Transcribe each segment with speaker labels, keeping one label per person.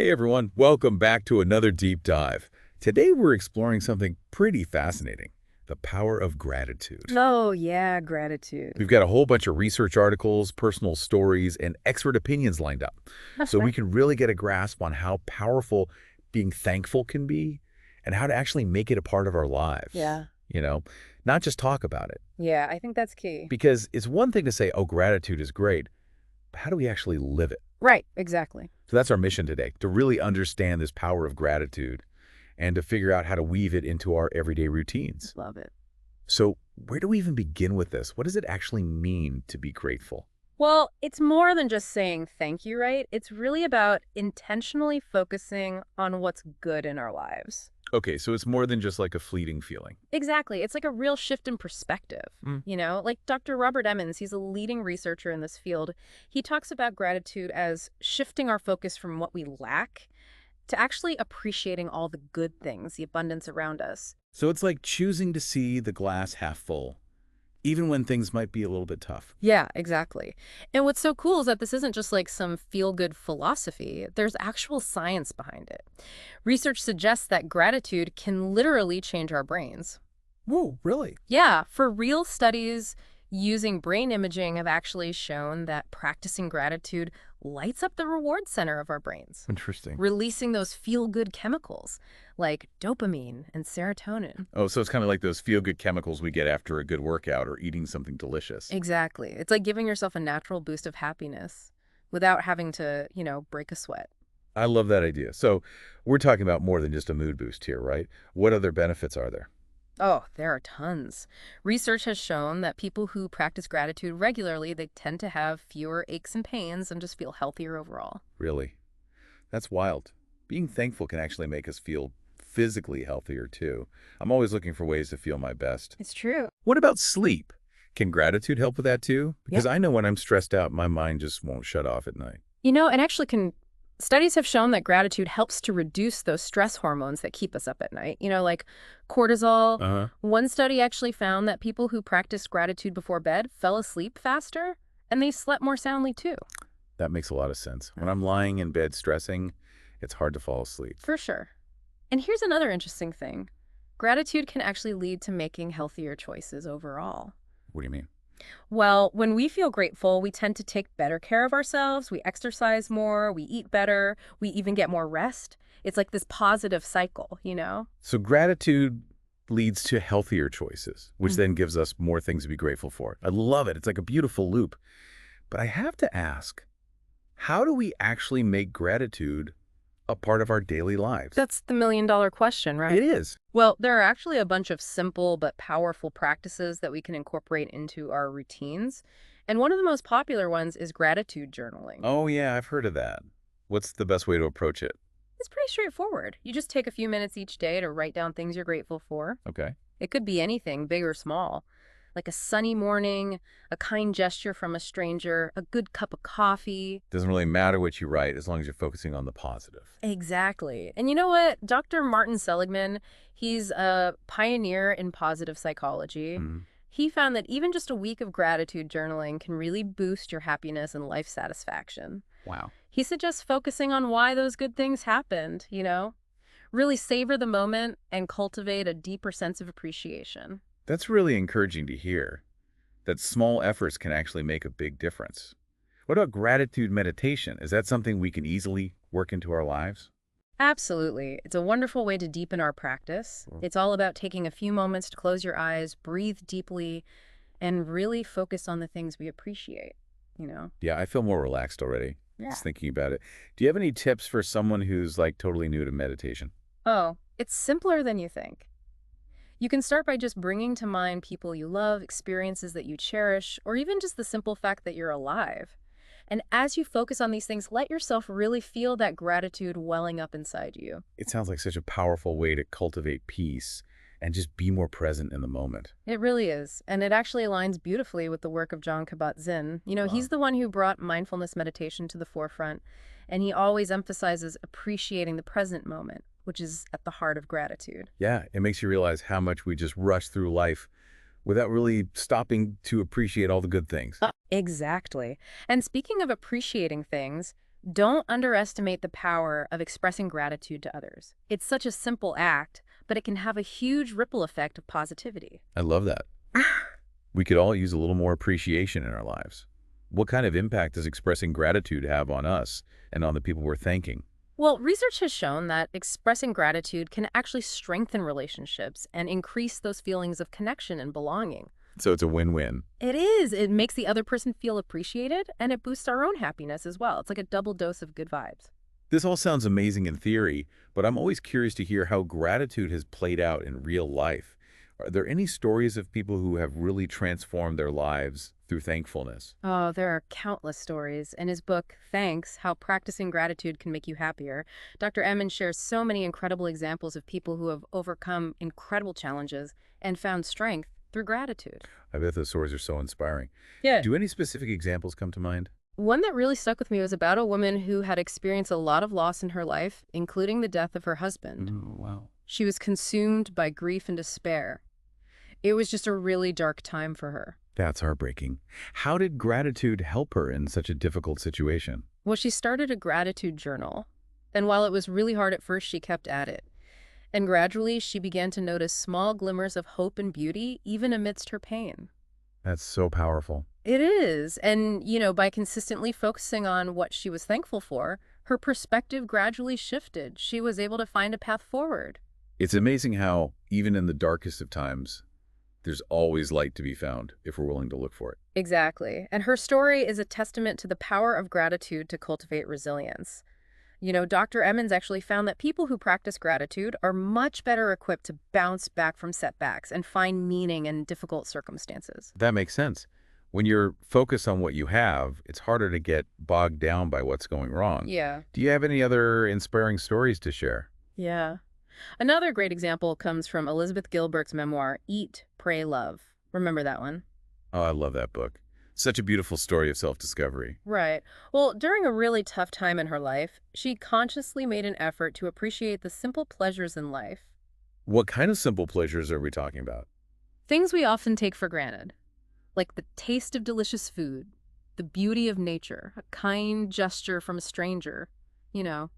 Speaker 1: Hey everyone, welcome back to another deep dive. Today we're exploring something pretty fascinating, the power of gratitude.
Speaker 2: Oh, yeah, gratitude.
Speaker 1: We've got a whole bunch of research articles, personal stories, and expert opinions lined up,
Speaker 2: That's
Speaker 1: so we
Speaker 2: right.
Speaker 1: can really get a grasp on how powerful being thankful can be and how to actually make it a part of our lives.
Speaker 2: Yeah.
Speaker 1: Not just talk about it.
Speaker 2: Yeah, I think that's key.
Speaker 1: Because it's one thing to say, oh, gratitude is great, but how do we actually live it?
Speaker 2: Right, exactly.
Speaker 1: So that's our mission today, to really understand this power of gratitude and to figure out how to weave it into our everyday routines.
Speaker 2: Love it.
Speaker 1: So where do we even begin with this? What does it actually mean to be grateful?
Speaker 2: Well, it's more than just saying thank you, right? It's really about intentionally focusing on what's good in our lives.
Speaker 1: Okay, so it's more than just like a fleeting feeling.
Speaker 2: Exactly. It's like a real shift in perspective.
Speaker 1: Mm.
Speaker 2: Like Dr. Robert Emmons, he's a leading researcher in this field. He talks about gratitude as shifting our focus from what we lack to actually appreciating all the good things, the abundance around us.
Speaker 1: So it's like choosing to see the glass half full, even when things might be a little bit tough.
Speaker 2: Yeah, exactly. And what's so cool is that this isn't just like some feel-good philosophy. There's actual science behind it. Research suggests that gratitude can literally change our brains.
Speaker 1: Whoa, really?
Speaker 2: Yeah, for real studies using brain imaging have actually shown that practicing gratitude lights up the reward center of our brains,
Speaker 1: Interesting.
Speaker 2: releasing those feel-good chemicals like dopamine and serotonin.
Speaker 1: Oh, so it's kind of like those feel-good chemicals we get after a good workout or eating something delicious.
Speaker 2: Exactly. It's like giving yourself a natural boost of happiness without having to, break a sweat.
Speaker 1: I love that idea. So we're talking about more than just a mood boost here, right? What other benefits are there?
Speaker 2: Oh, there are tons. Research has shown that people who practice gratitude regularly, they tend to have fewer aches and pains and just feel healthier overall.
Speaker 1: Really? That's wild. Being thankful can actually make us feel physically healthier too. I'm always looking for ways to feel my best.
Speaker 2: It's true.
Speaker 1: What about sleep? Can gratitude help with that too?
Speaker 2: Yeah.
Speaker 1: Because I know when I'm stressed out, my mind just won't shut off at night.
Speaker 2: And actually studies have shown that gratitude helps to reduce those stress hormones that keep us up at night, like cortisol.
Speaker 1: Uh-huh.
Speaker 2: One study actually found that people who practiced gratitude before bed fell asleep faster and they slept more soundly too.
Speaker 1: That makes a lot of sense. When I'm lying in bed stressing, it's hard to fall asleep.
Speaker 2: For sure. And here's another interesting thing. Gratitude can actually lead to making healthier choices overall.
Speaker 1: What do you mean?
Speaker 2: Well, when we feel grateful, we tend to take better care of ourselves, we exercise more, we eat better, we even get more rest. It's like this positive cycle.
Speaker 1: So gratitude leads to healthier choices, which
Speaker 2: Mm.
Speaker 1: then gives us more things to be grateful for. I love it. It's like a beautiful loop. But I have to ask, how do we actually make gratitude a part of our daily lives?
Speaker 2: That's the million-dollar question, right?
Speaker 1: It is.
Speaker 2: Well, there are actually a bunch of simple but powerful practices that we can incorporate into our routines. And one of the most popular ones is gratitude journaling.
Speaker 1: Oh, yeah, I've heard of that. What's the best way to approach it?
Speaker 2: It's pretty straightforward. You just take a few minutes each day to write down things you're grateful for.
Speaker 1: Okay.
Speaker 2: It could be anything, big or small, like a sunny morning, a kind gesture from a stranger, a good cup of coffee.
Speaker 1: Doesn't really matter what you write as long as you're focusing on the positive.
Speaker 2: Exactly. And you know what? Dr. Martin Seligman, he's a pioneer in positive psychology.
Speaker 1: Mhm.
Speaker 2: He found that even just a week of gratitude journaling can really boost your happiness and life satisfaction.
Speaker 1: Wow.
Speaker 2: He suggests focusing on why those good things happened. Really savor the moment and cultivate a deeper sense of appreciation.
Speaker 1: That's really encouraging to hear, that small efforts can actually make a big difference. What about gratitude meditation? Is that something we can easily work into our lives?
Speaker 2: Absolutely. It's a wonderful way to deepen our practice.
Speaker 1: Sure.
Speaker 2: It's all about taking a few moments to close your eyes, breathe deeply, and really focus on the things we appreciate.
Speaker 1: Yeah, I feel more relaxed already
Speaker 2: Yeah.
Speaker 1: just thinking about it. Do you have any tips for someone who's like totally new to meditation?
Speaker 2: Oh, it's simpler than you think. You can start by just bringing to mind people you love, experiences that you cherish, or even just the simple fact that you're alive. And as you focus on these things, let yourself really feel that gratitude welling up inside you.
Speaker 1: It sounds like such a powerful way to cultivate peace and just be more present in the moment.
Speaker 2: It really is. And it actually aligns beautifully with the work of John Kabat-Zinn.
Speaker 1: Wow.
Speaker 2: He's the one who brought mindfulness meditation to the forefront, and he always emphasizes appreciating the present moment, which is at the heart of gratitude.
Speaker 1: Yeah, it makes you realize how much we just rush through life without really stopping to appreciate all the good things.
Speaker 2: Exactly. And speaking of appreciating things, Don't underestimate the power of expressing gratitude to others. It's such a simple act, but it can have a huge ripple effect of positivity.
Speaker 1: I love that. We could all use a little more appreciation in our lives. What kind of impact does expressing gratitude have on us and on the people we're thanking?
Speaker 2: Well, research has shown that expressing gratitude can actually strengthen relationships and increase those feelings of connection and belonging.
Speaker 1: So it's a win-win.
Speaker 2: It is. It makes the other person feel appreciated, and it boosts our own happiness as well. It's like a double dose of good vibes.
Speaker 1: This all sounds amazing in theory, but I'm always curious to hear how gratitude has played out in real life. Are there any stories of people who have really transformed their lives through thankfulness?
Speaker 2: Oh, there are countless stories. In his book, Thanks, How Practicing Gratitude Can Make You Happier, Dr. Emmons shares so many incredible examples of people who have overcome incredible challenges and found strength through gratitude.
Speaker 1: I bet those stories are so inspiring.
Speaker 2: Yeah.
Speaker 1: Do any specific examples come to mind?
Speaker 2: One that really stuck with me was about a woman who had experienced a lot of loss in her life, including the death of her husband.
Speaker 1: Oh, wow.
Speaker 2: She was consumed by grief and despair. It was just a really dark time for her.
Speaker 1: That's heartbreaking. How did gratitude help her in such a difficult situation?
Speaker 2: Well, she started a gratitude journal. And while it was really hard at first, she kept at it. And gradually, she began to notice small glimmers of hope and beauty, even amidst her pain.
Speaker 1: That's so powerful.
Speaker 2: It is. And, by consistently focusing on what she was thankful for, her perspective gradually shifted. She was able to find a path forward.
Speaker 1: It's amazing how, even in the darkest of times, there's always light to be found if we're willing to look for it.
Speaker 2: Exactly. And her story is a testament to the power of gratitude to cultivate resilience. Dr. Emmons actually found that people who practice gratitude are much better equipped to bounce back from setbacks and find meaning in difficult circumstances.
Speaker 1: That makes sense. When you're focused on what you have, it's harder to get bogged down by what's going wrong.
Speaker 2: Yeah.
Speaker 1: Do you have any other inspiring stories to share?
Speaker 2: Yeah. Another great example comes from Elizabeth Gilbert's memoir, Eat, Pray, Love. Remember that one?
Speaker 1: Oh, I love that book. Such a beautiful story of self-discovery.
Speaker 2: Right. Well, during a really tough time in her life, she consciously made an effort to appreciate the simple pleasures in life.
Speaker 1: What kind of simple pleasures are we talking about?
Speaker 2: Things we often take for granted, like the taste of delicious food, the beauty of nature, a kind gesture from a stranger, you know,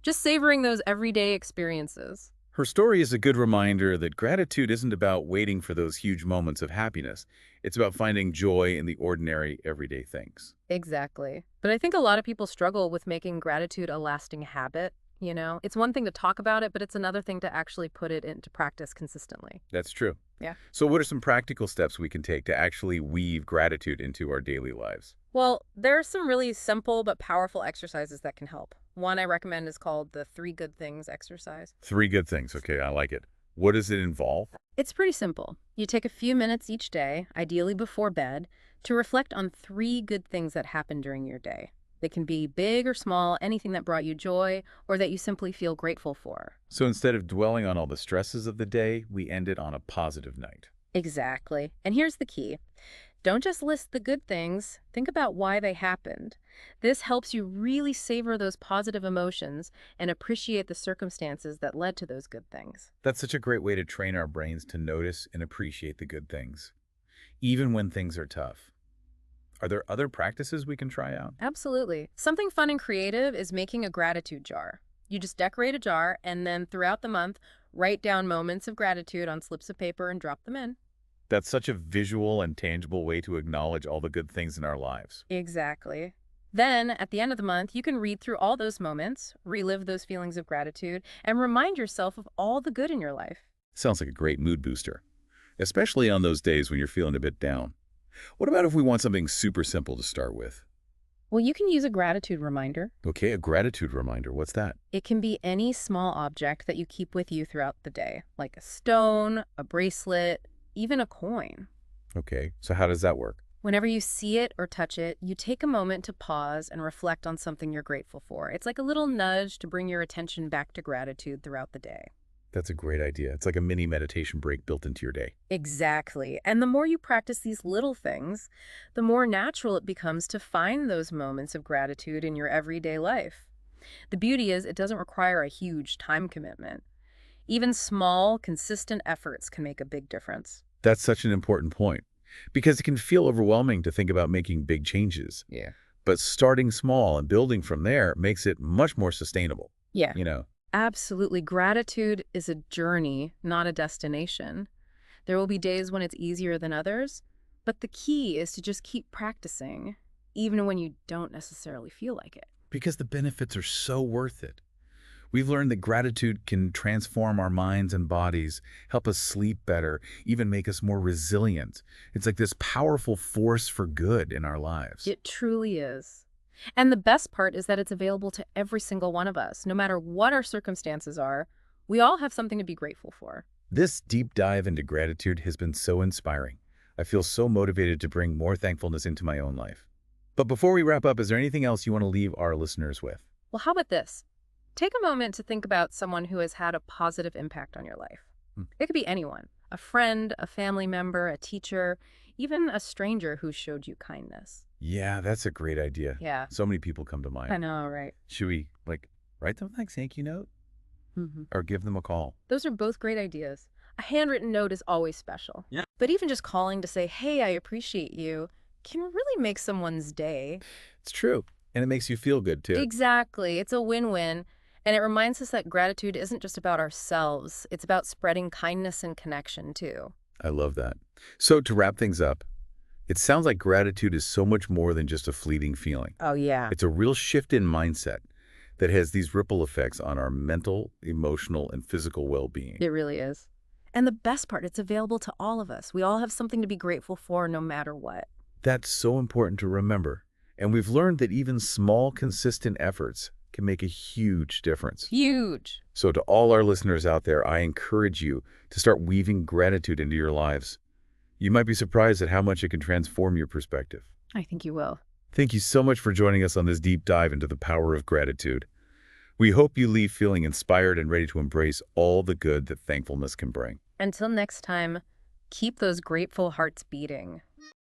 Speaker 2: just savoring those everyday experiences.
Speaker 1: Her story is a good reminder that gratitude isn't about waiting for those huge moments of happiness. It's about finding joy in the ordinary, everyday things.
Speaker 2: Exactly. But I think a lot of people struggle with making gratitude a lasting habit. It's one thing to talk about it, but it's another thing to actually put it into practice consistently.
Speaker 1: That's true.
Speaker 2: Yeah.
Speaker 1: So what are some practical steps we can take to actually weave gratitude into our daily lives?
Speaker 2: Well, there are some really simple but powerful exercises that can help. One I recommend is called the 3 good things exercise.
Speaker 1: 3 good things. Okay, I like it. What does it involve?
Speaker 2: It's pretty simple. You take a few minutes each day, ideally before bed, to reflect on 3 good things that happened during your day. They can be big or small, anything that brought you joy or that you simply feel grateful for.
Speaker 1: So instead of dwelling on all the stresses of the day, we end it on a positive night.
Speaker 2: Exactly. And here's the key. Don't just list the good things, think about why they happened. This helps you really savor those positive emotions and appreciate the circumstances that led to those good things.
Speaker 1: That's such a great way to train our brains to notice and appreciate the good things, even when things are tough. Are there other practices we can try out?
Speaker 2: Absolutely. Something fun and creative is making a gratitude jar. You just decorate a jar and then throughout the month, write down moments of gratitude on slips of paper and drop them in.
Speaker 1: That's such a visual and tangible way to acknowledge all the good things in our lives.
Speaker 2: Exactly. Then, at the end of the month, you can read through all those moments, relive those feelings of gratitude, and remind yourself of all the good in your life.
Speaker 1: Sounds like a great mood booster, especially on those days when you're feeling a bit down. What about if we want something super simple to start with?
Speaker 2: Well, you can use a gratitude reminder.
Speaker 1: Okay, a gratitude reminder. What's that?
Speaker 2: It can be any small object that you keep with you throughout the day, like a stone, a bracelet, even a coin.
Speaker 1: Okay, so how does that work?
Speaker 2: Whenever you see it or touch it, you take a moment to pause and reflect on something you're grateful for. It's like a little nudge to bring your attention back to gratitude throughout the day.
Speaker 1: That's a great idea. It's like a mini meditation break built into your day.
Speaker 2: Exactly. And the more you practice these little things, the more natural it becomes to find those moments of gratitude in your everyday life. The beauty is it doesn't require a huge time commitment. Even small, consistent efforts can make a big difference.
Speaker 1: That's such an important point because it can feel overwhelming to think about making big changes.
Speaker 2: Yeah.
Speaker 1: But starting small and building from there makes it much more sustainable,
Speaker 2: Yeah,
Speaker 1: you know?
Speaker 2: absolutely. Gratitude is a journey, not a destination. There will be days when it's easier than others, but the key is to just keep practicing, even when you don't necessarily feel like it.
Speaker 1: Because the benefits are so worth it. We've learned that gratitude can transform our minds and bodies, help us sleep better, even make us more resilient. It's like this powerful force for good in our lives.
Speaker 2: It truly is. And the best part is that it's available to every single one of us, no matter what our circumstances are. We all have something to be grateful for.
Speaker 1: This deep dive into gratitude has been so inspiring. I feel so motivated to bring more thankfulness into my own life. But before we wrap up, is there anything else you want to leave our listeners with?
Speaker 2: Well, how about this? Take a moment to think about someone who has had a positive impact on your life.
Speaker 1: Hmm.
Speaker 2: It could be anyone, a friend, a family member, a teacher, even a stranger who showed you kindness.
Speaker 1: Yeah, that's a great idea.
Speaker 2: Yeah,
Speaker 1: So many people come to
Speaker 2: I
Speaker 1: mind.
Speaker 2: know, right?
Speaker 1: Should we, write them a thank you note
Speaker 2: hmm
Speaker 1: or give them a call?
Speaker 2: Those are both great ideas. A handwritten note is always special.
Speaker 1: Yeah.
Speaker 2: But even just calling to say, hey, I appreciate you, can really make someone's day.
Speaker 1: It's true. And it makes you feel good, too.
Speaker 2: Exactly. It's a win-win. And it reminds us that gratitude isn't just about ourselves. It's about spreading kindness and connection, too.
Speaker 1: I love that. So to wrap things up, it sounds like gratitude is so much more than just a fleeting feeling.
Speaker 2: Oh, yeah.
Speaker 1: It's a real shift in mindset that has these ripple effects on our mental, emotional, and physical well-being.
Speaker 2: It really is. And the best part, it's available to all of us. We all have something to be grateful for no matter what.
Speaker 1: That's so important to remember. And we've learned that even small, consistent efforts can make a huge difference.
Speaker 2: Huge.
Speaker 1: So to all our listeners out there, I encourage you to start weaving gratitude into your lives. You might be surprised at how much it can transform your perspective.
Speaker 2: I think you will.
Speaker 1: Thank you so much for joining us on this deep dive into the power of gratitude. We hope you leave feeling inspired and ready to embrace all the good that thankfulness can bring.
Speaker 2: Until next time, keep those grateful hearts beating.